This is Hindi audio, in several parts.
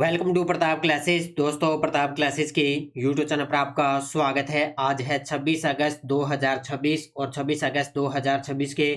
Welcome to Pratap classes. दोस्तों, प्रताप क्लासेस के यूट्यूब चैनल पर आपका स्वागत है। आज है 26 अगस्त 2026 और 26 अगस्त 2026 के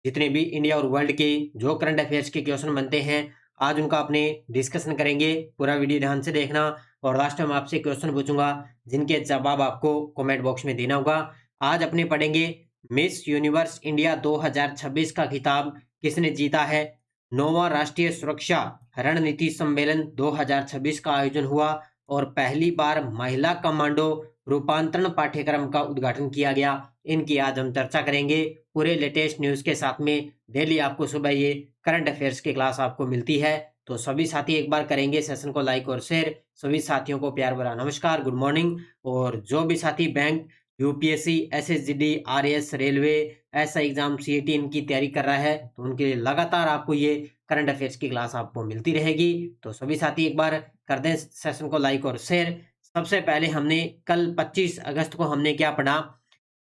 जितने भी इंडिया और वर्ल्ड के जो करंट अफेयर्स के क्वेश्चन बनते हैं, आज उनका अपने डिस्कशन करेंगे। पूरा वीडियो ध्यान से देखना और लास्ट में आपसे क्वेश्चन पूछूंगा जिनके जवाब आपको कमेंट बॉक्स में देना होगा। आज अपने पढ़ेंगे मिस यूनिवर्स इंडिया 2026 का खिताब किसने जीता है। नौवां राष्ट्रीय सुरक्षा रणनीति सम्मेलन 2026 का आयोजन हुआ और पहली बार महिला कमांडो रूपांतरण पाठ्यक्रम का उद्घाटन किया गया। इनकी आज हम चर्चा करेंगे पूरे लेटेस्ट न्यूज के साथ में। डेली आपको सुबह ये करंट अफेयर्स की क्लास आपको मिलती है, तो सभी साथी एक बार करेंगे सेशन को लाइक और शेयर। सभी साथियों को प्यार भरा नमस्कार, गुड मॉर्निंग। और जो भी साथी bank, UPSC, SSGD, RAS, railway, ऐसा एग्जाम, सीईटी इनकी तैयारी कर रहा है, तो उनके लिए लगातार आपको ये करंट अफेयर्स की क्लास आपको मिलती रहेगी। तो सभी साथी एक बार कर दें सेशन को लाइक और शेयर। सबसे पहले हमने कल 25 अगस्त को हमने क्या पढ़ा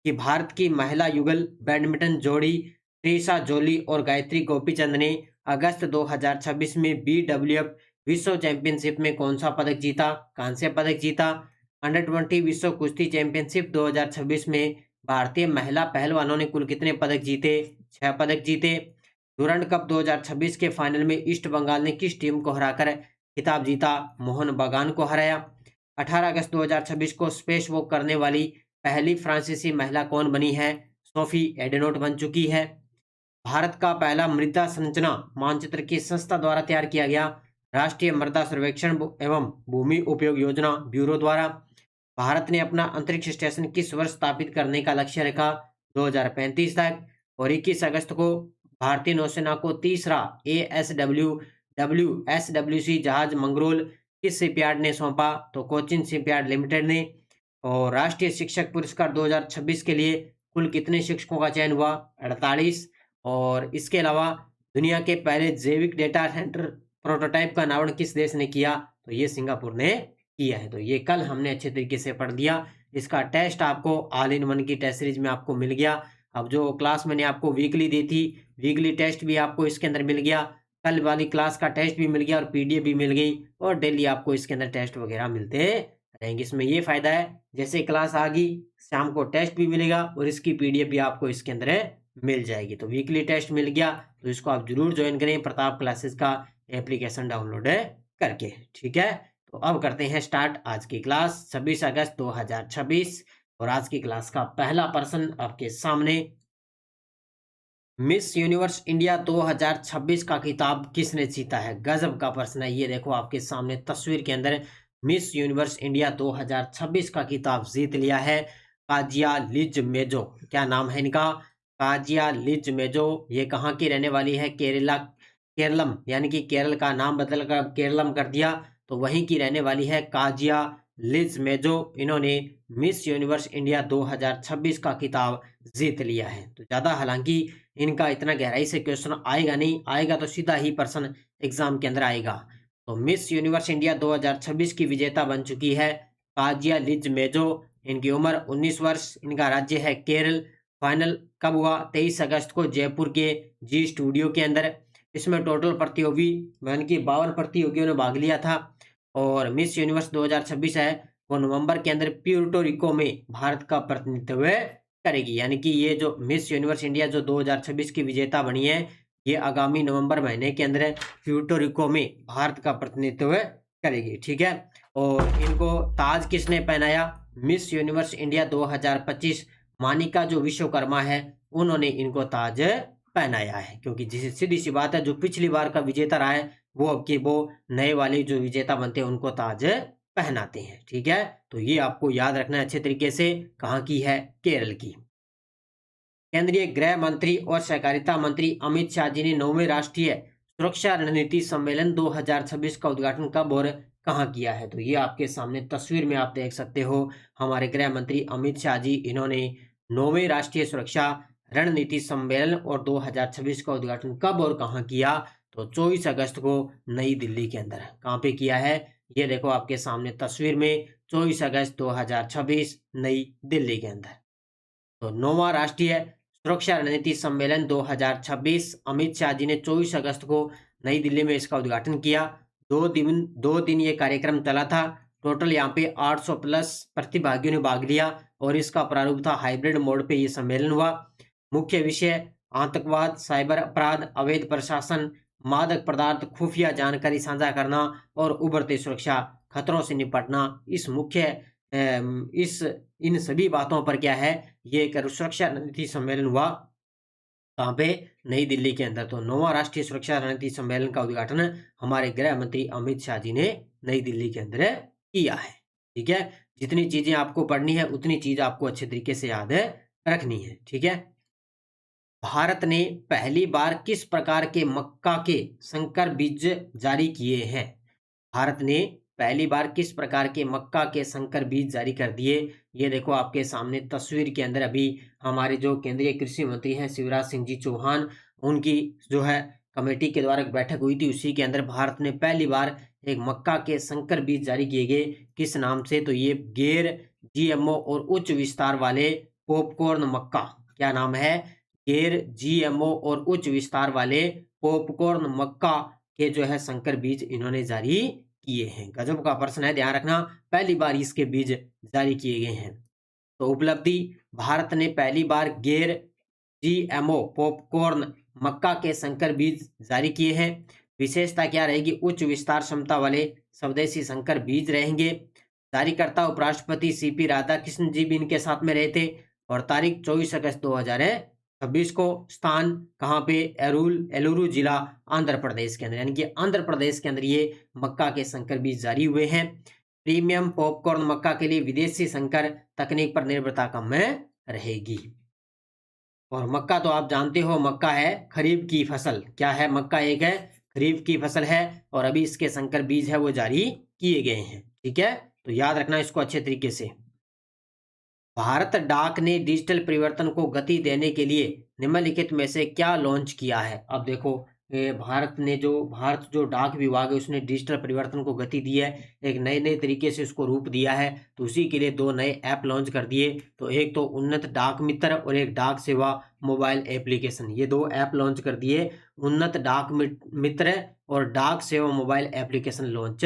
कि भारत की महिला युगल बैडमिंटन जोड़ी त्रिशा जोली और गायत्री गोपीचंद ने अगस्त 2026 में बीडब्ल्यूएफ विश्व चैंपियनशिप में कौन सा पदक जीता? कांस्य पदक जीता। अंडर 20 विश्व कुश्ती चैंपियनशिप 2026 में भारतीय महिला पहलवानों ने कुल कितने पदक जीते? 6 पदक जीते। डूरंड कप 2026 के फाइनल में ईस्ट बंगाल ने किस टीम को हराकर खिताब जीता? मोहन बगान को हराया। 18 अगस्त 2026 को स्पेस वॉक करने वाली पहली फ्रांसीसी महिला कौन बनी है? सोफी एडेनोट बन चुकी है। भारत का पहला मृदा संरचना मानचित्र किस संस्था द्वारा तैयार किया गया? राष्ट्रीय मृदा सर्वेक्षण एवं भूमि उपयोग योजना ब्यूरो द्वारा। भारत ने अपना अंतरिक्ष स्टेशन किस वर्ष स्थापित करने का लक्ष्य रखा? 2035 तक। और 21 अगस्त को भारतीय नौसेना को तीसरा एसडब्ल्यूसी जहाज मंगरोल किस शिपयार्ड ने सौंपा? तो कोचिन शिपयार्ड लिमिटेड ने। और राष्ट्रीय शिक्षक पुरस्कार 2026 के लिए कुल कितने शिक्षकों का चयन हुआ? 48। और इसके अलावा दुनिया के पहले जैविक डेटा सेंटर प्रोटोटाइप का अनावरण किस देश ने किया? तो ये सिंगापुर ने किया है। तो ये कल हमने अच्छे तरीके से पढ़ दिया। इसका टेस्ट आपको ऑल इन वन की टेस्ट सीरीज में आपको मिल गया। अब जो क्लास मैंने आपको वीकली दी थी, वीकली टेस्ट भी आपको इसके अंदर मिल गया। कल वाली क्लास का टेस्ट भी मिल गया और पीडीएफ भी मिल गई। और डेली आपको इसके अंदर टेस्ट वगैरह मिलते रहेंगे। इसमें ये फायदा है, जैसे क्लास आ गई शाम को टेस्ट भी मिलेगा और इसकी पीडीएफ भी आपको इसके अंदर मिल जाएगी। तो वीकली टेस्ट मिल गया, तो इसको आप जरूर ज्वाइन करें प्रताप क्लासेस का एप्लीकेशन डाउनलोड करके। ठीक है, तो अब करते हैं स्टार्ट आज की क्लास 26 अगस्त 2026। और आज की क्लास का पहला प्रश्न आपके सामने, मिस यूनिवर्स इंडिया 2026 का खिताब किसने जीता है? गजब का प्रश्न है। ये देखो आपके सामने तस्वीर के अंदर मिस यूनिवर्स इंडिया 2026 का खिताब जीत लिया है काजिया लिज मेजो। क्या नाम है इनका? काजिया लिज मेजो। ये कहाँ की रहने वाली है? केरलम, यानी कि केरल का नाम बदल कर केरलम कर दिया, तो वहीं की रहने वाली है काजिया लिज मेजो। इन्होंने मिस यूनिवर्स इंडिया 2026 का खिताब जीत लिया है। तो ज्यादा हालांकि इनका इतना गहराई से क्वेश्चन आएगा नहीं, आएगा तो सीधा ही प्रश्न एग्जाम के अंदर आएगा। तो मिस यूनिवर्स इंडिया 2026 की विजेता बन चुकी है काजिया लिज मेजो। इनकी उम्र 19 वर्ष, इनका राज्य है केरल। फाइनल कब हुआ? 23 अगस्त को जयपुर के जी स्टूडियो के अंदर। इसमें टोटल प्रतियोगी यानी कि 52 प्रतियोगियों ने भाग लिया था। और मिस यूनिवर्स 2026 है वो नवंबर के अंदर प्यूर्टो रिको में भारत का प्रतिनिधित्व करेगी। यानी कि ये जो मिस यूनिवर्स इंडिया जो 2026 की विजेता बनी है, ये आगामी नवंबर महीने के अंदर प्यूर्टो रिको में भारत का प्रतिनिधित्व करेगी। ठीक है, और इनको ताज किसने पहनाया? मिस यूनिवर्स इंडिया 2025 मानिका जो विश्वकर्मा है, उन्होंने इनको ताज पहनाया है। क्योंकि जिस सीधी सी बात है, जो पिछली बार का विजेता रहा है वो अब की वो नए वाले जो विजेता बनते हैं उनको ताज पहनाते हैं। ठीक है, तो ये आपको याद रखना है अच्छे तरीके से। कहाँ की है? केरल की। केंद्रीय गृह मंत्री और सहकारिता मंत्री अमित शाह जी ने 9वें राष्ट्रीय सुरक्षा रणनीति सम्मेलन 2026 का उद्घाटन कब और कहाँ किया है? तो ये आपके सामने तस्वीर में आप देख सकते हो। हमारे गृह मंत्री अमित शाह जी, इन्होंने 9वें राष्ट्रीय सुरक्षा रणनीति सम्मेलन और 2026 का उद्घाटन कब और कहाँ किया? तो 24 अगस्त को नई दिल्ली के अंदर। कहाँ पे किया है? ये देखो आपके सामने तस्वीर में, 24 अगस्त 2026 नई दिल्ली के अंदर। तो 9वां राष्ट्रीय सुरक्षा रणनीति सम्मेलन 2026 अमित शाह जी ने 24 अगस्त को नई दिल्ली में इसका उद्घाटन किया। 2 दिन ये कार्यक्रम चला था। टोटल यहाँ पे 800 प्लस प्रतिभागियों ने भाग लिया और इसका प्रारूप था हाइब्रिड मोड पे ये सम्मेलन हुआ। मुख्य विषय आतंकवाद, साइबर अपराध, अवैध प्रशासन, मादक पदार्थ, खुफिया जानकारी साझा करना और उभरते सुरक्षा खतरों से निपटना। इन सभी बातों पर क्या है, ये एक सुरक्षा रणनीति सम्मेलन हुआ कहाँ पे, नई दिल्ली के अंदर। तो 9वां राष्ट्रीय सुरक्षा रणनीति सम्मेलन का उद्घाटन हमारे गृह मंत्री अमित शाह जी ने नई दिल्ली के अंदर किया है। ठीक है, जितनी चीजें आपको पढ़नी है उतनी चीज आपको अच्छे तरीके से याद रखनी है। ठीक है, भारत ने पहली बार किस प्रकार के मक्का के संकर बीज जारी किए हैं? भारत ने पहली बार किस प्रकार के मक्का के संकर बीज जारी कर दिए? ये देखो आपके सामने तस्वीर के अंदर अभी हमारे जो केंद्रीय कृषि मंत्री हैं शिवराज सिंह जी चौहान, उनकी जो है कमेटी के द्वारा एक बैठक हुई थी, उसी के अंदर भारत ने पहली बार एक मक्का के संकर बीज जारी किए गए। किस नाम से? तो ये गैर जीएमओ और उच्च विस्तार वाले पॉपकॉर्न मक्का। क्या नाम है? गैर जीएमओ और उच्च विस्तार वाले पॉपकॉर्न मक्का के जो है संकर बीज इन्होंने जारी किए हैं। गजब का प्रश्न है, ध्यान रखना, पहली बार इसके बीज जारी किए गए हैं। तो उपलब्धि, भारत ने पहली बार गैर जीएमओ पॉपकॉर्न मक्का के संकर बीज जारी किए हैं। विशेषता क्या रहेगी? उच्च विस्तार क्षमता वाले स्वदेशी संकर बीज रहेंगे। जारीकर्ता उपराष्ट्रपति सीपी राधाकृष्णन जी भी इनके साथ में रहे थे। और तारीख 24 अगस्त 2026 को। स्थान कहाँ पे? एलुरु जिला, आंध्र प्रदेश के अंदर, यानी कि आंध्र प्रदेश के अंदर ये मक्का के संकर बीज जारी हुए हैं। प्रीमियम पॉपकॉर्न मक्का के लिए विदेशी संकर तकनीक पर निर्भरता कम रहेगी। और मक्का तो आप जानते हो, मक्का है खरीफ की फसल। क्या है? मक्का एक है खरीफ की फसल है और अभी इसके संकर बीज है वो जारी किए गए हैं। ठीक है, तो याद रखना इसको अच्छे तरीके से। भारत डाक ने डिजिटल परिवर्तन को गति देने के लिए निम्नलिखित में से क्या लॉन्च किया है? अब देखो, भारत जो डाक विभाग है उसने डिजिटल परिवर्तन को गति दी है, एक नए नए तरीके से उसको रूप दिया है। तो उसी के लिए 2 नए ऐप लॉन्च कर दिए। तो एक तो उन्नत डाक मित्र और एक डाक सेवा मोबाइल एप्लीकेशन, ये 2 ऐप लॉन्च कर दिए। उन्नत डाक मित्र और डाक सेवा मोबाइल एप्लीकेशन लॉन्च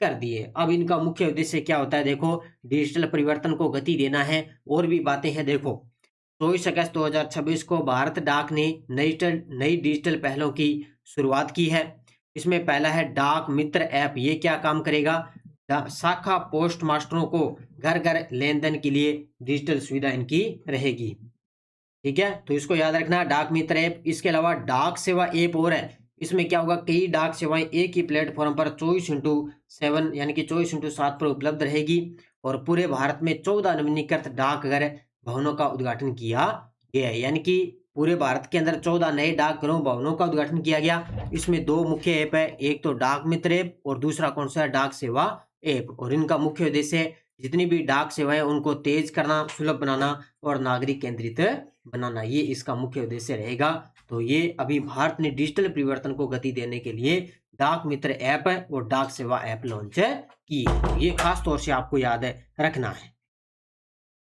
कर दिए। अब इनका मुख्य उद्देश्य क्या होता है? देखो, डिजिटल परिवर्तन को गति देना है। और भी बातें हैं, देखो 24 अगस्त 2026 को भारत डाक ने नई डिजिटल पहलों की शुरुआत की है। इसमें पहला है डाक मित्र ऐप। ये क्या काम करेगा? शाखा पोस्ट मास्टरों को घर घर लेन देन के लिए डिजिटल सुविधा इनकी रहेगी। ठीक है, तो इसको याद रखना, डाक मित्र ऐप। इसके अलावा डाक सेवा ऐप और है। इसमें क्या होगा? कई डाक सेवाएं एक ही प्लेटफॉर्म पर 24/7 यानी कि 24/7 पर उपलब्ध रहेगी। और पूरे भारत में 14 नवीनीकृत डाकघर भवनों का उद्घाटन किया गया है, यानी कि पूरे भारत के अंदर 14 नए डाकघरों भवनों का उद्घाटन किया गया। इसमें 2 मुख्य ऐप है, एक तो डाक मित्र ऐप और दूसरा कौन सा है? डाक सेवा ऐप। और इनका मुख्य उद्देश्य जितनी भी डाक सेवाएं उनको तेज करना, सुलभ बनाना और नागरिक केंद्रित बनाना, ये इसका मुख्य उद्देश्य रहेगा। तो ये अभी भारत ने डिजिटल परिवर्तन को गति देने के लिए डाक मित्र ऐप और डाक सेवा ऐप लॉन्च की है। तो ये खास तौर से आपको याद रखना है।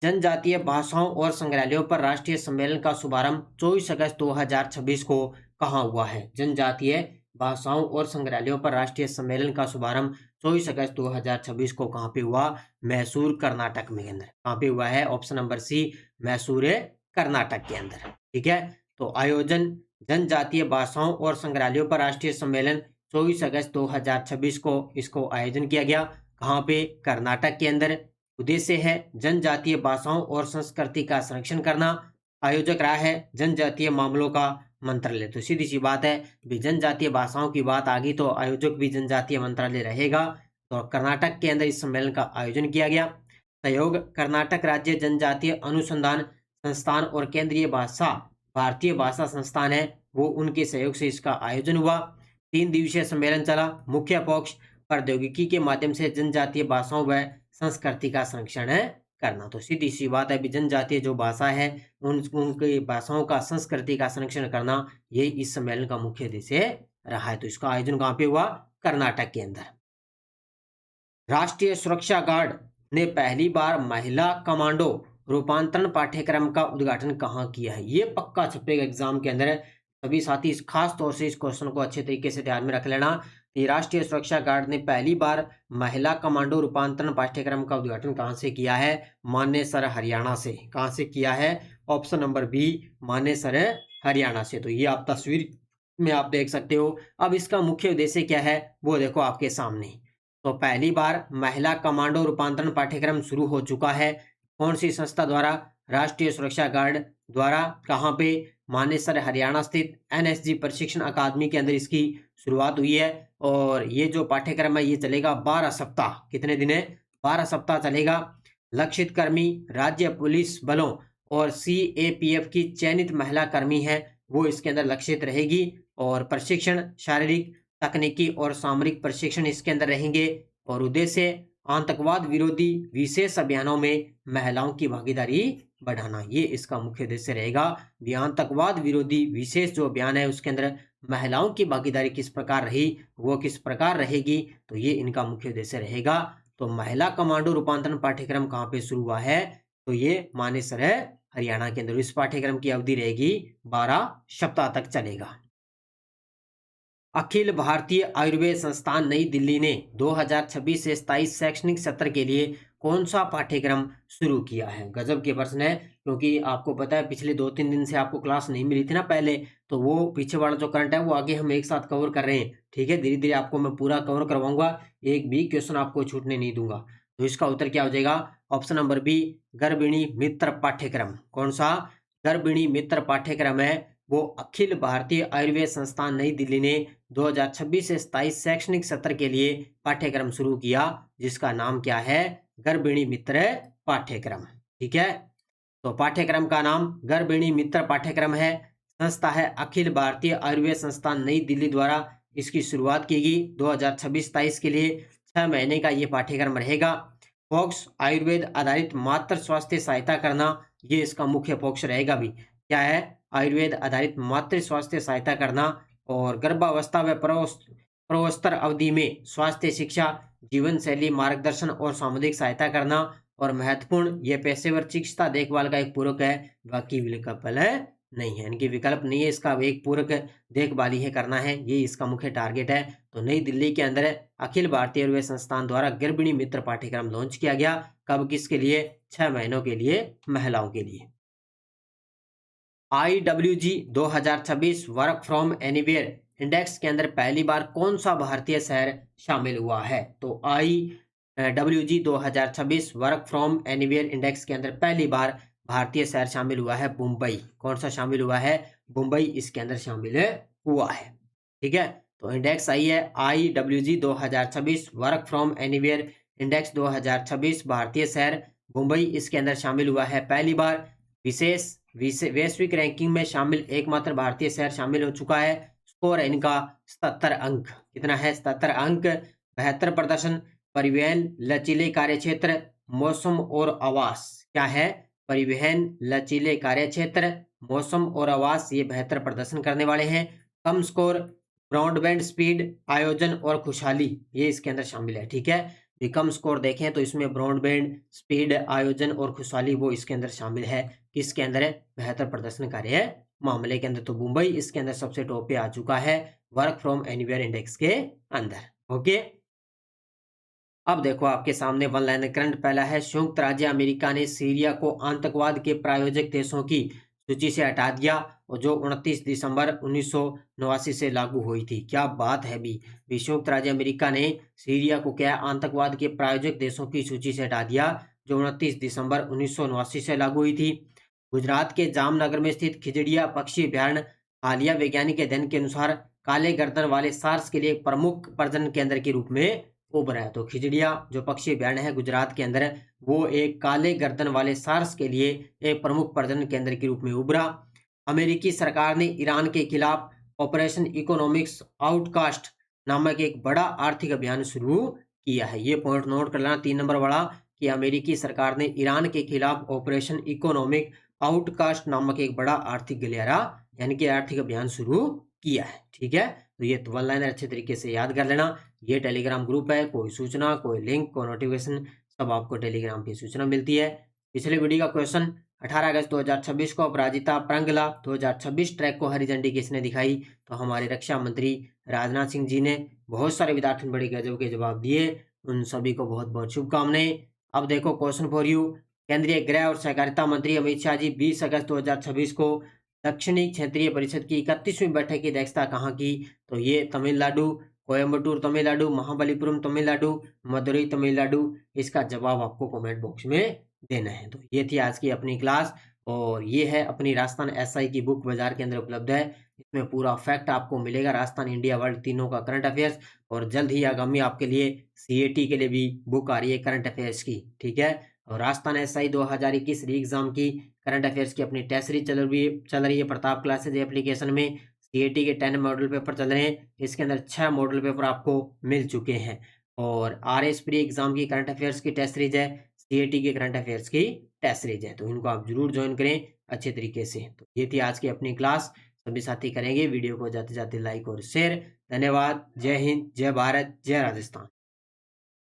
जनजातीय भाषाओं और संग्रहालयों पर राष्ट्रीय सम्मेलन का शुभारंभ 24 अगस्त 2026 को कहाँ हुआ है? जनजातीय भाषाओं और संग्रहालयों पर राष्ट्रीय सम्मेलन का शुभारंभ 24 अगस्त 2026 को कहाँ पे हुआ? मैसूर, कर्नाटक में अंदर। कहाँ पे हुआ है? Option number C, Mysore, Karnataka के अंदर। ठीक है, तो आयोजन जनजातीय भाषाओं और संग्रहालयों पर राष्ट्रीय सम्मेलन 24 अगस्त 2026 को इसको आयोजन किया गया। कहाँ पे? कर्नाटक के अंदर। उद्देश्य है जनजातीय भाषाओं और संस्कृति का संरक्षण करना। आयोजक रहा है जनजातीय मामलों का मंत्रालय। तो सीधी सी बात है, भी जनजातीय भाषाओं की बात आ गई तो आयोजक भी जनजातीय मंत्रालय रहेगा। तो कर्नाटक के अंदर इस सम्मेलन का आयोजन किया गया। सहयोग कर्नाटक राज्य जनजातीय अनुसंधान संस्थान और केंद्रीय भारतीय भाषा संस्थान है, वो उनके सहयोग से इसका आयोजन हुआ। 3 दिवसीय सम्मेलन चला। मुख्य पक्ष प्रौद्योगिकी के माध्यम से जनजातीय भाषाओं व संस्कृति का संरक्षण करना। तो सीधी सी बात है, जनजातीय जो भाषा है उनकी भाषाओं का, संस्कृति का संरक्षण करना, ये इस सम्मेलन का मुख्य उद्देश्य रहा है। तो इसका आयोजन कहाँ पे हुआ? कर्नाटक के अंदर। राष्ट्रीय सुरक्षा गार्ड ने पहली बार महिला कमांडो रूपांतरण पाठ्यक्रम का उद्घाटन कहाँ किया है? ये पक्का छपेगा एग्जाम के अंदर। सभी साथी खास तौर से इस क्वेश्चन को अच्छे तरीके से ध्यान में रख लेना। कि राष्ट्रीय सुरक्षा गार्ड ने पहली बार महिला कमांडो रूपांतरण पाठ्यक्रम का उद्घाटन कहाँ से किया है? मानेसर हरियाणा से। कहाँ से किया है? Option number B, Manesar Haryana से। तो ये आप तस्वीर में आप देख सकते हो। अब इसका मुख्य उद्देश्य क्या है वो देखो आपके सामने। तो पहली बार महिला कमांडो रूपांतरण पाठ्यक्रम शुरू हो चुका है। कौन सी संस्था द्वारा? राष्ट्रीय सुरक्षा गार्ड द्वारा। कहाँ पे? मानेसर हरियाणा स्थित एनएसजी प्रशिक्षण अकादमी के अंदर इसकी शुरुआत हुई है। और ये जो पाठ्यक्रम है ये चलेगा 12 सप्ताह। कितने दिन है? 12 सप्ताह चलेगा। लक्षित कर्मी राज्य पुलिस बलों और सीएपीएफ की चयनित महिला कर्मी है वो इसके अंदर लक्षित रहेगी। और प्रशिक्षण शारीरिक, तकनीकी और सामरिक प्रशिक्षण इसके अंदर रहेंगे। और उद्देश्य आतंकवाद विरोधी विशेष अभियानों में महिलाओं की भागीदारी बढ़ाना, ये इसका मुख्य उद्देश्य रहेगा। आतंकवाद विरोधी विशेष जो अभियान है उसके अंदर महिलाओं की भागीदारी किस प्रकार रही, वो किस प्रकार रहेगी, तो ये इनका मुख्य उद्देश्य रहेगा। तो महिला कमांडो रूपांतरण पाठ्यक्रम कहाँ पे शुरू हुआ है? तो ये मानेसर है हरियाणा के अंदर। इस पाठ्यक्रम की अवधि रहेगी 12 सप्ताह तक चलेगा। अखिल भारतीय आयुर्वेद संस्थान नई दिल्ली ने 2026 से 27 शैक्षणिक सत्र के लिए कौन सा पाठ्यक्रम शुरू किया है? गजब के प्रश्न है, क्योंकि आपको पता है पिछले 2-3 दिन से आपको क्लास नहीं मिली थी ना पहले, तो वो पीछे वाला जो करंट है वो आगे हम एक साथ कवर कर रहे हैं। ठीक है, धीरे धीरे आपको मैं पूरा कवर करवाऊंगा, एक भी क्वेश्चन आपको छूटने नहीं दूंगा। तो इसका उत्तर क्या हो जाएगा? ऑप्शन नंबर बी, गर्भिणी मित्र पाठ्यक्रम। कौन सा? गर्भिणी मित्र पाठ्यक्रम है वो अखिल भारतीय आयुर्वेद संस्थान नई दिल्ली ने 2026 से 27 शैक्षणिक सत्र के लिए पाठ्यक्रम शुरू किया, जिसका नाम क्या है? गर्भिणी मित्र पाठ्यक्रम। ठीक है, तो पाठ्यक्रम का नाम गर्भिणी मित्र पाठ्यक्रम है। संस्था है अखिल भारतीय आयुर्वेद संस्थान नई दिल्ली द्वारा इसकी शुरुआत की गई। 2026-27 के लिए 6 महीने का ये पाठ्यक्रम रहेगा। फोक्स आयुर्वेद आधारित मातृ स्वास्थ्य सहायता करना, ये इसका मुख्य फोक्स रहेगा भी। क्या है? आयुर्वेद आधारित मातृ स्वास्थ्य सहायता करना। और गर्भावस्था व प्रसवोत्तर अवधि में स्वास्थ्य शिक्षा, जीवन शैली मार्गदर्शन और सामुदायिक सहायता करना। और महत्वपूर्ण, ये पेशेवर चिकित्सा देखभाल का एक पूरक है, बाकी विकल्प है नहीं है, इनकी विकल्प नहीं है, इसका एक पूरक देखभाल ही करना है, ये इसका मुख्य टारगेट है। तो नई दिल्ली के अंदर अखिल भारतीय आयुर्वेद संस्थान द्वारा गर्भिणी मित्र पाठ्यक्रम लॉन्च किया गया। कब? किसके लिए? 6 महीनों के लिए, महिलाओं के लिए। IWG 2026 work from anywhere index के अंदर पहली बार कौन सा भारतीय शहर शामिल हुआ है? तो IWG 2026 work from anywhere index के अंदर पहली बार भारतीय शहर शामिल हुआ है मुंबई। कौन सा शामिल हुआ है? मुंबई इसके अंदर शामिल हुआ है। ठीक है, तो इंडेक्स आई है IWG 2026 work from anywhere index 2026, भारतीय शहर मुंबई इसके अंदर शामिल हुआ है पहली बार। विशेष वैश्विक रैंकिंग में शामिल एकमात्र भारतीय शहर शामिल हो चुका है। स्कोर है इनका 77 अंक। कितना है? 77 अंक। बेहतर प्रदर्शन, परिवहन, लचीले कार्यक्षेत्र, मौसम और आवास। क्या है? परिवहन, लचीले कार्यक्षेत्र, मौसम और आवास, ये बेहतर प्रदर्शन करने वाले हैं। कम स्कोर, ब्रॉडबैंड स्पीड, आयोजन और खुशहाली, ये इसके अंदर शामिल है। ठीक है, कम स्कोर देखें तो इसमें ब्रॉडबैंड स्पीड, आयोजन और खुशहाली वो इसके अंदर शामिल है। किसके अंदर है? बेहतर प्रदर्शन कार्य मामले के अंदर। तो मुंबई इसके अंदर सबसे टॉप पे आ चुका है वर्क फ्रॉम एनीवेयर इंडेक्स के अंदर। ओके, अब देखो आपके सामने वन लाइन करंट पहला है, संयुक्त राज्य अमेरिका ने सीरिया को आतंकवाद के प्रायोजक देशों की सूची से हटा दिया, और जो 29 दिसंबर 1989 से लागू हुई थी। क्या बात है भी, संयुक्त राज्य अमेरिका ने सीरिया को क्या आतंकवाद के प्रायोजक देशों की सूची से हटा दिया, जो 29 दिसंबर 1989 से लागू हुई थी। गुजरात के जामनगर में स्थित खिजड़िया पक्षी अभ्यारण्य हालिया वैज्ञानिक अध्ययन के अनुसार काले गर्दन वाले सार्स के लिए एक प्रमुख प्रजनन केंद्र के रूप में उभरा है। तो खिजड़िया जो पक्षी अभ्यारण्य है गुजरात के अंदर, वो एक काले गर्दन वाले सार्स के लिए एक प्रमुख प्रजनन केंद्र के रूप में उभरा। अमेरिकी सरकार ने ईरान के खिलाफ ऑपरेशन इकोनॉमिक्स आउटकास्ट नामक एक बड़ा आर्थिक अभियान शुरू किया है। ये पॉइंट नोट कर लेना 3 नंबर वाला, कि अमेरिकी सरकार ने ईरान के खिलाफ ऑपरेशन इकोनॉमिक आउटकास्ट नामक एक बड़ा आर्थिक गलियारा यानी कि आर्थिक अभियान शुरू किया है। ठीक है, तो ये वन लाइनर अच्छे तरीके से याद कर लेना। ये टेलीग्राम ग्रुप है, कोई सूचना, कोई लिंक, कोई नोटिफिकेशन, सब आपको टेलीग्राम पे सूचना मिलती है। पिछले वीडियो का क्वेश्चन, 18 अगस्त 2026 को अपराजिता प्रंगला 2026 ट्रैक को हरी झंडी किसने दिखाई? तो हमारे रक्षा मंत्री राजनाथ सिंह जी ने। बहुत सारे विद्यार्थियों ने बड़े गजब के जवाब दिए, उन सभी को बहुत बहुत शुभकामनाएं। अब देखो क्वेश्चन फॉर यू, केंद्रीय गृह और सहकारिता मंत्री अमित शाह जी 20 अगस्त 2026 को दक्षिणी क्षेत्रीय परिषद की 31वीं बैठक की अध्यक्षता कहाँ की? तो ये तमिलनाडु, कोयम्बटूर तमिलनाडु, महाबलीपुरम तमिलनाडु, मदुरई तमिलनाडु। इसका जवाब आपको कमेंट बॉक्स में देना है। तो ये थी आज की अपनी क्लास, और ये है अपनी राजस्थान एसआई की बुक बाजार के अंदर उपलब्ध है। इसमें पूरा फैक्ट आपको मिलेगा, राजस्थान, इंडिया, वर्ल्ड तीनों का करंट अफेयर्स। और जल्द ही आगामी आपके लिए सीएटी के लिए भी बुक आ रही है करंट अफेयर्स की, ठीक है। और राजस्थान एसआई 2021 री एग्जाम की करंट अफेयर्स की अपनी टेस्ट सीरीज चल रही है प्रताप क्लासेज एप्लीकेशन में। सीएटी के 10 मॉडल पेपर चल रहे हैं, इसके अंदर 6 मॉडल पेपर आपको मिल चुके हैं। और आरएस प्री एग्जाम की करंट अफेयर्स की टेस्ट सीरीज है, सीएटी के करंट अफेयर्स की टेस्ट सीरीज है, तो इनको आप जरूर ज्वाइन करें अच्छे तरीके से। तो ये थी आज की अपनी क्लास, सभी साथी करेंगे वीडियो को जाते जाते लाइक और शेयर। धन्यवाद। जय हिंद, जय भारत, जय राजस्थान।